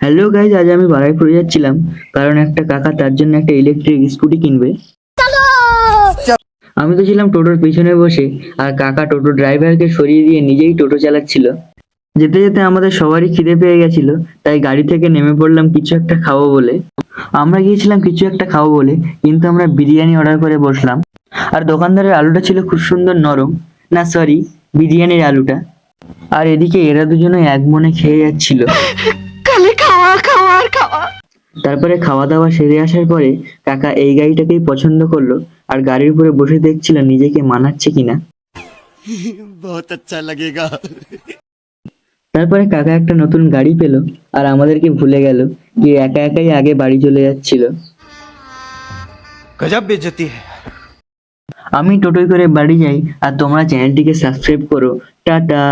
Hello guys, আজ আমি বারুইপুরে যাচ্ছিলাম কারণ একটা কাকা তার জন্য একটা ইলেকট্রিক স্কুটি কিনবে। আমি তো ছিলাম টোটোর পিছনে বসে, আর কাকা টোটো ড্রাইভারকে সরিয়ে দিয়ে নিজেই টোটো চালাচ্ছিল। যেতে যেতে আমাদের সবারই খিদে পেয়ে গেছিল, তাই গাড়ি থেকে নেমে পড়লাম কিছু একটা খাবো বলে। আমরা গিয়েছিলাম কিছু একটা খাবো বলে, কিন্তু আমরা বিরিয়ানি অর্ডার করে বসলাম। আর দোকানদারের আলুটা ছিল খুব সুন্দর নরম, না সরি, বিরিয়ানির আলুটা। আর এদিকে এরা দুজনে এক মনে খেয়ে যাচ্ছিল। তারপরে খাওয়া দাওয়া সেরে আসার পরে কাকা এই গাড়িটাকেই পছন্দ করলো, আর গাড়ির উপরে বসে দেখছিল নিজেকে মানাচ্ছে কিনা। बहुत अच्छा लगेगा। তারপরে কাকা একটা নতুন গাড়ি পেলো, আর আমাদেরকে ভুলে গেল, গিয়ে একা একাই আগে বাড়ি চলে যাচ্ছিল। गजब बेइज्जती है। আমি টোটোয় করে বাড়ি যাই, আর তোমরা চ্যানেলটিকে সাবস্ক্রাইব করো। টাটা।